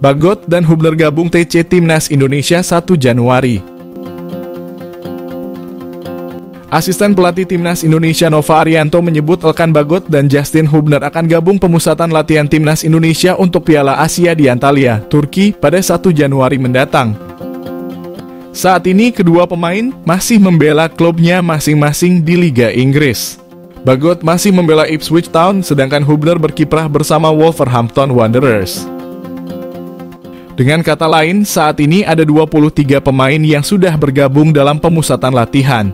Bagot dan Hubner gabung TC Timnas Indonesia 1 Januari. Asisten pelatih Timnas Indonesia Nova Arianto menyebut Elkan Bagot dan Justin Hubner akan gabung pemusatan latihan Timnas Indonesia untuk Piala Asia di Antalya, Turki pada 1 Januari mendatang. Saat ini kedua pemain masih membela klubnya masing-masing di Liga Inggris. Bagot masih membela Ipswich Town, sedangkan Hubner berkiprah bersama Wolverhampton Wanderers. Dengan kata lain, saat ini ada 23 pemain yang sudah bergabung dalam pemusatan latihan.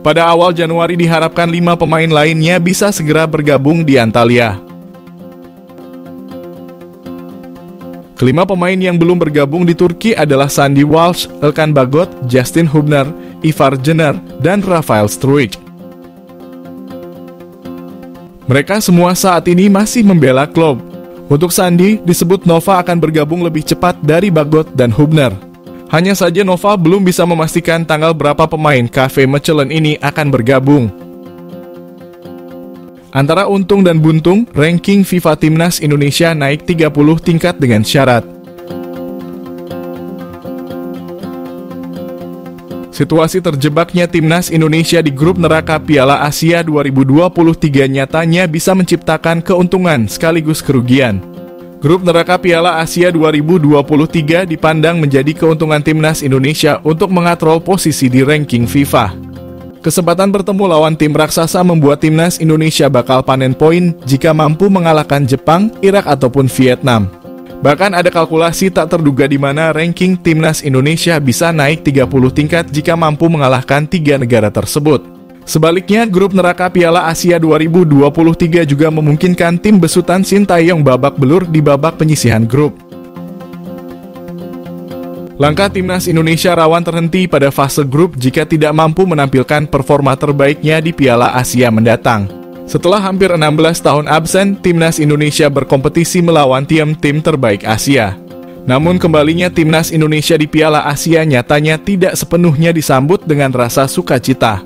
Pada awal Januari diharapkan 5 pemain lainnya bisa segera bergabung di Antalya. Kelima pemain yang belum bergabung di Turki adalah Sandy Walsh, Elkan Bagot, Justin Hubner, Ivar Jenner, dan Rafael Struijk. Mereka semua saat ini masih membela klub. Untuk Sandy, disebut Nova akan bergabung lebih cepat dari Bagot dan Hubner. Hanya saja Nova belum bisa memastikan tanggal berapa pemain KV Mechelen ini akan bergabung. Antara untung dan buntung, ranking FIFA Timnas Indonesia naik 30 tingkat dengan syarat. Situasi terjebaknya Timnas Indonesia di grup neraka Piala Asia 2023 nyatanya bisa menciptakan keuntungan sekaligus kerugian. Grup neraka Piala Asia 2023 dipandang menjadi keuntungan Timnas Indonesia untuk mengatrol posisi di ranking FIFA. Kesempatan bertemu lawan tim raksasa membuat Timnas Indonesia bakal panen poin jika mampu mengalahkan Jepang, Irak ataupun Vietnam. Bahkan ada kalkulasi tak terduga di mana ranking Timnas Indonesia bisa naik 30 tingkat jika mampu mengalahkan 3 negara tersebut. Sebaliknya, grup neraka Piala Asia 2023 juga memungkinkan tim besutan Sintayong babak belur di babak penyisihan grup. Langkah Timnas Indonesia rawan terhenti pada fase grup jika tidak mampu menampilkan performa terbaiknya di Piala Asia mendatang. Setelah hampir 16 tahun absen, Timnas Indonesia berkompetisi melawan tim-tim terbaik Asia. Namun kembalinya Timnas Indonesia di Piala Asia nyatanya tidak sepenuhnya disambut dengan rasa sukacita.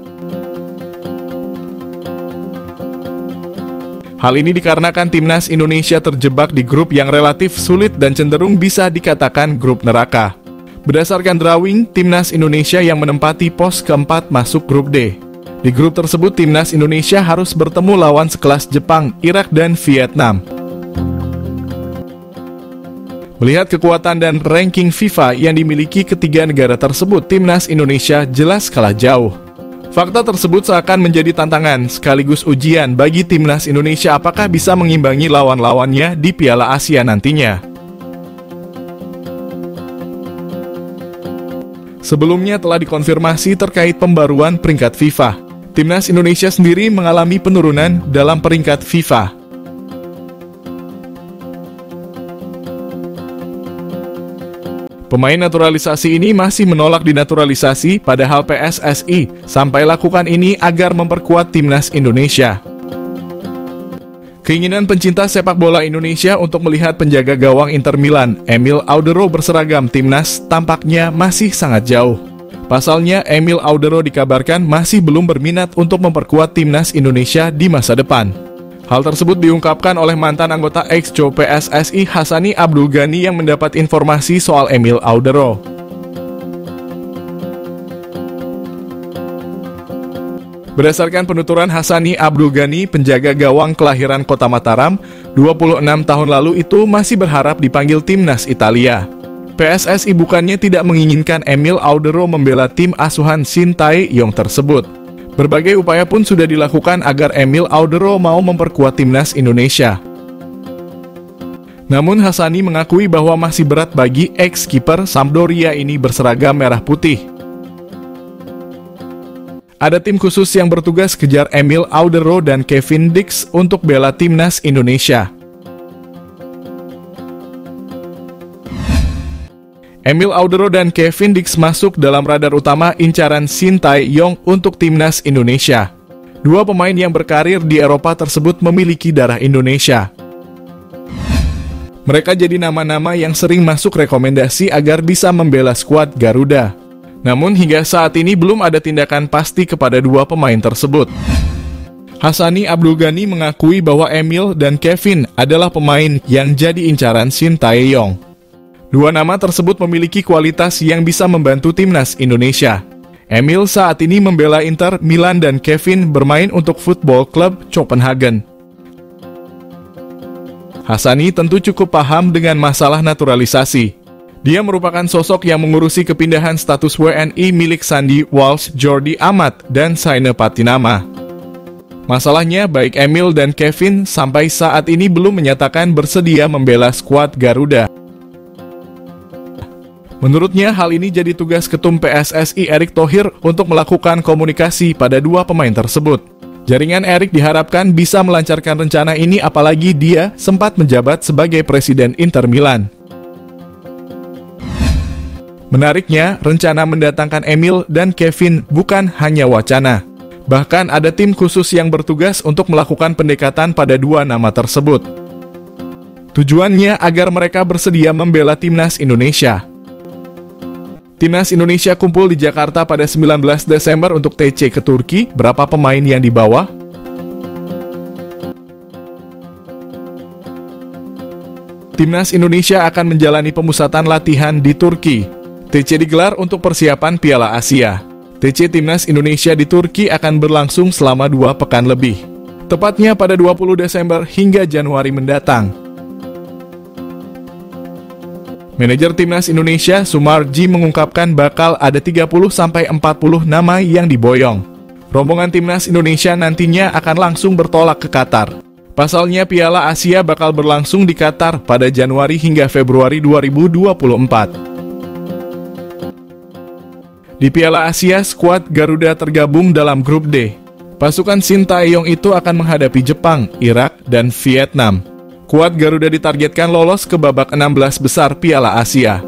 Hal ini dikarenakan Timnas Indonesia terjebak di grup yang relatif sulit dan cenderung bisa dikatakan grup neraka. Berdasarkan drawing, Timnas Indonesia yang menempati pos keempat masuk grup D. Di grup tersebut, Timnas Indonesia harus bertemu lawan sekelas Jepang, Irak, dan Vietnam. Melihat kekuatan dan ranking FIFA yang dimiliki ketiga negara tersebut, Timnas Indonesia jelas kalah jauh. Fakta tersebut seakan menjadi tantangan sekaligus ujian bagi Timnas Indonesia apakah bisa mengimbangi lawan-lawannya di Piala Asia nantinya. Sebelumnya telah dikonfirmasi terkait pembaruan peringkat FIFA. Timnas Indonesia sendiri mengalami penurunan dalam peringkat FIFA. Pemain naturalisasi ini masih menolak dinaturalisasi, padahal PSSI sampai lakukan ini agar memperkuat Timnas Indonesia. Keinginan pencinta sepak bola Indonesia untuk melihat penjaga gawang Inter Milan, Emil Audero berseragam Timnas tampaknya masih sangat jauh. Pasalnya, Emil Audero dikabarkan masih belum berminat untuk memperkuat Timnas Indonesia di masa depan. Hal tersebut diungkapkan oleh mantan anggota Exco PSSI Hassani Abdul Ghani yang mendapat informasi soal Emil Audero. Berdasarkan penuturan Hassani Abdul Ghani, penjaga gawang kelahiran Kota Mataram, 26 tahun lalu itu masih berharap dipanggil Timnas Italia. PSSI bukannya tidak menginginkan Emil Audero membela tim asuhan Sintayong tersebut. Berbagai upaya pun sudah dilakukan agar Emil Audero mau memperkuat Timnas Indonesia. Namun Hassani mengakui bahwa masih berat bagi ex-kiper Sampdoria ini berseragam merah putih. Ada tim khusus yang bertugas kejar Emil Audero dan Kevin Dix untuk bela Timnas Indonesia. Emil Audero dan Kevin Dix masuk dalam radar utama incaran Sintayong untuk Timnas Indonesia. Dua pemain yang berkarir di Eropa tersebut memiliki darah Indonesia. Mereka jadi nama-nama yang sering masuk rekomendasi agar bisa membela skuad Garuda. Namun hingga saat ini belum ada tindakan pasti kepada dua pemain tersebut. Hassani Abdul Ghani mengakui bahwa Emil dan Kevin adalah pemain yang jadi incaran Sintayong. Dua nama tersebut memiliki kualitas yang bisa membantu timnas Indonesia. Emil saat ini membela Inter Milan dan Kevin bermain untuk Football Club Copenhagen. Hassani tentu cukup paham dengan masalah naturalisasi. Dia merupakan sosok yang mengurusi kepindahan status WNI milik Sandy Walsh, Jordi Amat, dan Saine Patinama. Masalahnya, baik Emil dan Kevin sampai saat ini belum menyatakan bersedia membela skuad Garuda. Menurutnya, hal ini jadi tugas Ketum PSSI Erick Thohir untuk melakukan komunikasi pada dua pemain tersebut. Jaringan Erick diharapkan bisa melancarkan rencana ini apalagi dia sempat menjabat sebagai Presiden Inter Milan. Menariknya, rencana mendatangkan Emil dan Kevin bukan hanya wacana. Bahkan ada tim khusus yang bertugas untuk melakukan pendekatan pada dua nama tersebut. Tujuannya agar mereka bersedia membela timnas Indonesia. Timnas Indonesia kumpul di Jakarta pada 19 Desember untuk TC ke Turki. Berapa pemain yang dibawa? Timnas Indonesia akan menjalani pemusatan latihan di Turki. TC digelar untuk persiapan Piala Asia. TC Timnas Indonesia di Turki akan berlangsung selama 2 pekan lebih. Tepatnya pada 20 Desember hingga Januari mendatang. Manajer Timnas Indonesia, Sumarji, mengungkapkan bakal ada 30-40 nama yang diboyong. Rombongan Timnas Indonesia nantinya akan langsung bertolak ke Qatar. Pasalnya Piala Asia bakal berlangsung di Qatar pada Januari hingga Februari 2024. Di Piala Asia, skuad Garuda tergabung dalam grup D. Pasukan Sintayong itu akan menghadapi Jepang, Irak, dan Vietnam. Skuad Garuda ditargetkan lolos ke babak 16 besar Piala Asia.